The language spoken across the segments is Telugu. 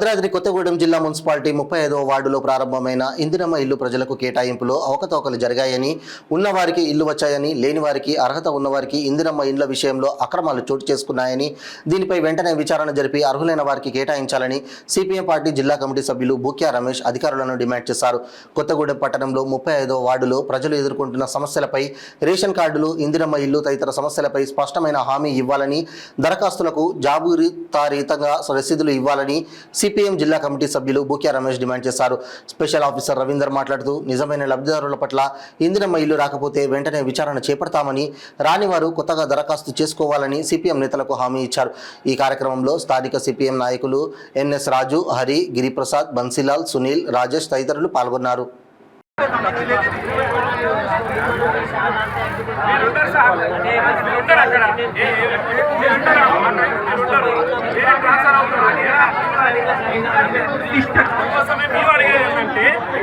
భద్రాద్రి కొత్తగూడెం జిల్లా మున్సిపాలిటీ 35వ వార్డులో ప్రారంభమైన ఇందిరమ్మ ఇల్లు ప్రజలకు కేటాయింపులో అవకతవకలు జరిగాయని, ఉన్నవారికి ఇల్లు వచ్చాయని, లేని వారికి అర్హత ఉన్నవారికి ఇందిరమ్మ ఇళ్ల విషయంలో అక్రమాలు చోటు చేసుకున్నాయని, దీనిపై వెంటనే విచారణ జరిపి అర్హులైన వారికి కేటాయించాలని సిపిఎం పార్టీ జిల్లా కమిటీ సభ్యులు బూక్యా రమేష్ అధికారులను డిమాండ్ చేశారు. కొత్తగూడెం పట్టణంలో 35వ వార్డులో ప్రజలు ఎదుర్కొంటున్న సమస్యలపై, రేషన్ కార్డులు, ఇందిరమ్మ ఇల్లు తదితర సమస్యలపై స్పష్టమైన హామీ ఇవ్వాలని, దరఖాస్తులకు జాబితారీతంగా రసీదులు ఇవ్వాలని సిపిఎం జిల్లా కమిటీ సభ్యులు బూక్యా రమేష్ డిమాండ్ చేశారు. స్పెషల్ ఆఫీసర్ రవీందర్ మాట్లాడుతూ, నిజమైన లబ్ధిదారుల పట్ల ఇందిరమ్మ ఇల్లు రాకపోతే వెంటనే విచారణ చేపడతామని, రానివారు కొత్తగా దరఖాస్తు చేసుకోవాలని సిపిఎం నేతలకు హామీ ఇచ్చారు. ఈ కార్యక్రమంలో స్థానిక సిపిఎం నాయకులు ఎన్ఎస్ రాజు, హరి, గిరిప్రసాద్, బన్సీలాల్, సునీల్, రాజేష్ తదితరులు పాల్గొన్నారు.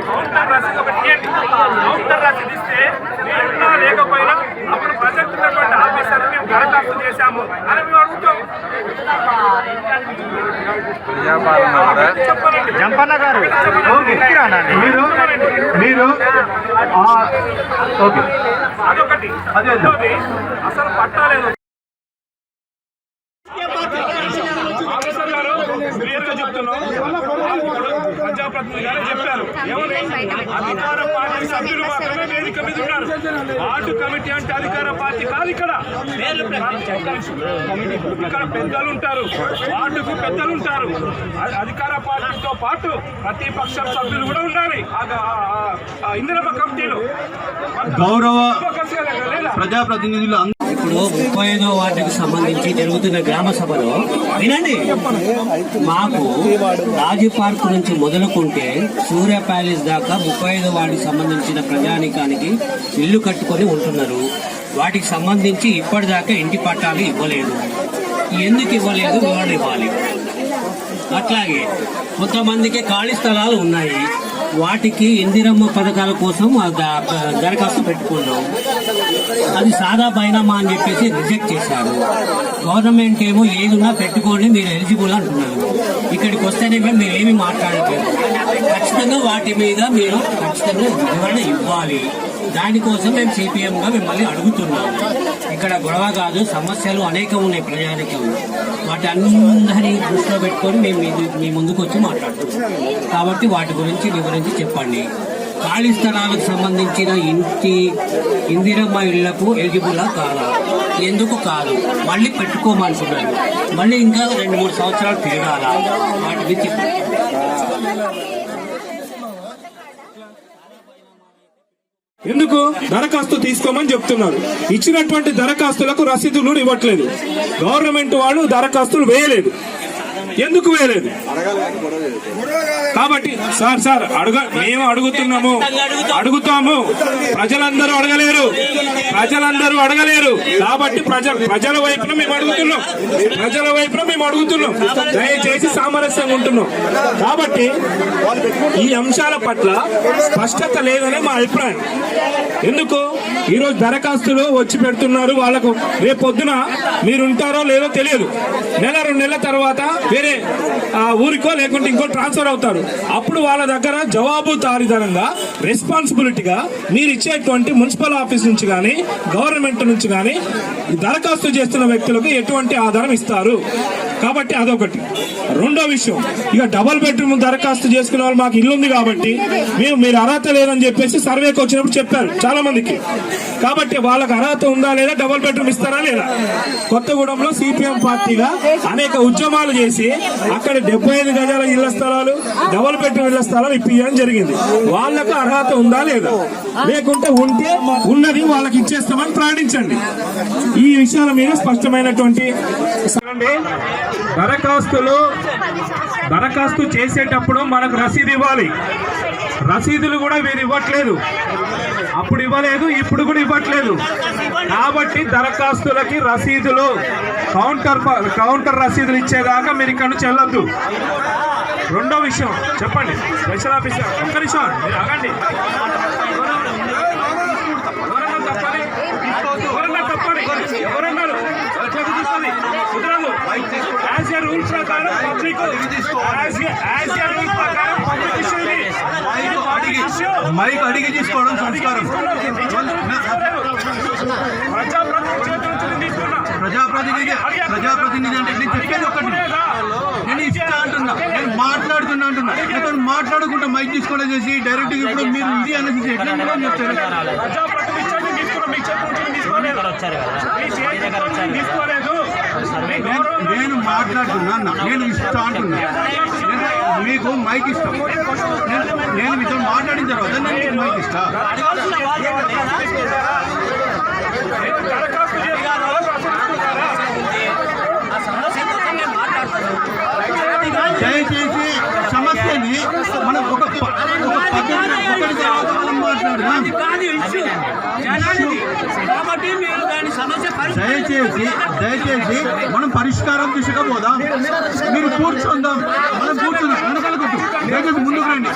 కౌంటర్ రసీదు ఒకటి ఇవ్వండి. కౌంటర్ రసీదు ఇస్తే మీరున్నా లేకపోయినా అప్పుడు ప్రజెంట్ ఉన్నటువంటి ఆఫీసర్ మేము దరఖాస్తు చేశాము అని మేము అడుగుతాం. జంపన్న గారు మీరు అదొకటి. అసలు పట్టాలేదు. ఆఫీసర్ గారు క్లియర్గా చెప్తున్నాం, ప్రజాప్రతినిధి గారే చెప్పారు. ఏమని? అధికార పార్టీ సభ్యులు మాత్రమే వేదిక మీద ఉన్నారు. వార్డు కమిటీ అంటే అధికార పార్టీ కాదు. ఇక్కడ పెద్దలు ఉంటారు, వార్డుకు పెద్దలు ఉంటారు. అధికార పార్టీతో పాటు ప్రతిపక్ష సభ్యులు కూడా ఉండాలి ఇందిరమ్మ కమిటీలో. గౌరవ ప్రజాప్రతినిధులు ఇప్పుడు 35వ వార్డుకు సంబంధించి జరుగుతున్న గ్రామ సభలో వినండి. మాకు రాజీ పార్క్ నుంచి మొదలుకుంటే సూర్య ప్యాలెస్ దాకా 35వ వార్డుకి సంబంధించిన ప్రజానికానికి ఇల్లు కట్టుకొని ఉంటున్నారు. వాటికి సంబంధించి ఇప్పటిదాకా ఇంటి పట్టాలు ఇవ్వలేదు. ఎందుకు ఇవ్వలేదు? వివరణ ఇవ్వాలి. అట్లాగే కొంతమందికి ఖాళీ స్థలాలు ఉన్నాయి, వాటికి ఇందిరమ్మ పథకాల కోసం దరఖాస్తు పెట్టుకున్నాం. అది సాదా బైనామా అని చెప్పేసి రిజెక్ట్ చేశారు. గవర్నమెంట్ ఏమో ఏదున్నా పెట్టుకోండి, మీరు ఎలిజిబుల్ అంటున్నారు. ఇక్కడికి వస్తేనేమో మీరు ఏమి మాట్లాడట్లేదు. ఖచ్చితంగా వాటి మీద మీరు ఖచ్చితంగా వివరణ ఇవ్వాలి. దానికోసం మేము సిపిఎంగా మిమ్మల్ని అడుగుతున్నాం. ఇక్కడ గొడవ కాదు, సమస్యలు అనేకం ఉన్నాయి ప్రజానికం. వాటి అందరినీ దృష్టిలో పెట్టుకొని మేము మీ ముందుకు వచ్చి మాట్లాడుతున్నాం. కాబట్టి వాటి గురించి వివరించి చెప్పండి. ఖాళీ స్థలాలకు సంబంధించిన ఇందిరమ్మ ఇళ్లకు ఎలిజిబుల్లా కాదా? ఎందుకు కాదు? మళ్ళీ పెట్టుకోమంటున్నారు. మళ్ళీ ఇంకా 2-3 సంవత్సరాలు తిరగాల. వాటి గురించి ఎందుకు దరఖాస్తు తీసుకోమని చెప్తున్నారు. ఇచ్చినటువంటి దరఖాస్తులకు రసీదులు ఇవ్వట్లేదు. గవర్నమెంట్ వాళ్ళు దరఖాస్తులు వేయలేదు. ఎందుకు వేయలేదు? కాబట్టి సార్ మేము అడుగుతాము. ప్రజలందరూ అడగలేరు. కాబట్టి ప్రజల వైపున మేము అడుగుతున్నాం. దయచేసి సామరస్యంగా ఉంటున్నాం. కాబట్టి ఈ అంశాల పట్ల స్పష్టత లేదనే మా అభిప్రాయం. ఎందుకు ఈరోజు దరఖాస్తులు వచ్చి పెడుతున్నారు. వాళ్ళకు రేపొద్దున మీరుంటారో లేదో తెలియదు. 1-2 నెలల తర్వాత వేరే ఊరికో లేకుంటే ఇంకో ట్రాన్స్ఫర్ అవుతారు. అప్పుడు వాళ్ళ దగ్గర జవాబుదారీతనంగా, రెస్పాన్సిబిలిటీగా మీరు ఇచ్చేటువంటి మున్సిపల్ ఆఫీస్ నుంచి కానీ, గవర్నమెంట్ నుంచి కానీ దరఖాస్తు చేస్తున్న వ్యక్తులకు ఎటువంటి ఆధారం ఇస్తారు? కాబట్టి అదొకటి. రెండో విషయం, ఇక డబుల్ బెడ్రూమ్ దరఖాస్తు చేసుకునే వాళ్ళు మాకు ఇల్లు ఉంది కాబట్టి మీరు అర్హత లేదని చెప్పేసి సర్వేకి వచ్చినప్పుడు చెప్పారు చాలా మందికి. కాబట్టి వాళ్ళకి అర్హత ఉందా లేదా, డబుల్ బెడ్రూమ్ ఇస్తారా లేదా? కొత్తగూడెంలో సిపిఎం పార్టీగా అనేక ఉద్యమాలు చేసి అక్కడ 75 గజాల ఇళ్ల స్థలాలు, డబుల్ బెడ్రూమ్ ఇళ్ల స్థలాలు ఇప్పించడం జరిగింది. వాళ్ళకు అర్హత ఉందా లేదా? లేకుంటే ఉంటే ఉన్నది వాళ్ళకి ఇచ్చేస్తామని ప్రకటించండి. ఈ విషయాల మీద స్పష్టమైనటువంటి దరఖాస్తు చేసేటప్పుడు మనకు రసీదు ఇవ్వాలి. రసీదులు కూడా వీరు ఇవ్వట్లేదు. అప్పుడు ఇవ్వలేదు, ఇప్పుడు కూడా ఇవ్వట్లేదు. కాబట్టి దరఖాస్తులకి రసీదులు, కౌంటర్ రసీదులు ఇచ్చేదాకా మీరు ఇక్కడ నుంచి వెళ్ళొద్దు. రెండో విషయం చెప్పండి. స్పెషల్ ఆఫీసర్ ఒక్క నిమిషం మీరు ఆగండి. చెప్పండి ఎవరన్నారు ఎట్లా కుదురుతుంది కుదరదు యాజ్ ఏ రూల్ ప్రకారం పబ్లిక్ యాజ్ ఏ రూల్ ప్రకారం పబ్లిక్ ఇష్యూ మైక్ అడిగి తీసుకోవడం సంస్కారం. ప్రజాప్రతినిధి అంటే నేను చెప్పేది ఒకటి, నేను ఇష్టం అంటున్నా, నేను మాట్లాడుతున్నా అంటున్నా. నేను మాట్లాడుకుంటా మైక్ తీసుకోవడం చేసి డైరెక్ట్ ఇప్పుడు మీరు ఇది అనేసి ఎట్లా చెప్తారు? నేను మాట్లాడుతున్నా, నేను ఇష్టం అంటున్నా. మీకు మైక్ ఇష్టం, నేను మీతో మాట్లాడిన తర్వాత నేను మైక్ ఇష్టం. దయచేసి సమస్యని మనం ఒక పద్ధతిలో ఒకటి తర్వాత మనం మాట్లాడదాం. దయచేసి మనం పరిష్కారం తీసుకుపోదాం. మీరు కూర్చుందాం, మనం కూర్చుందాం. వెనకాల కూర్చో, దయచేసి ముందుకు రండి.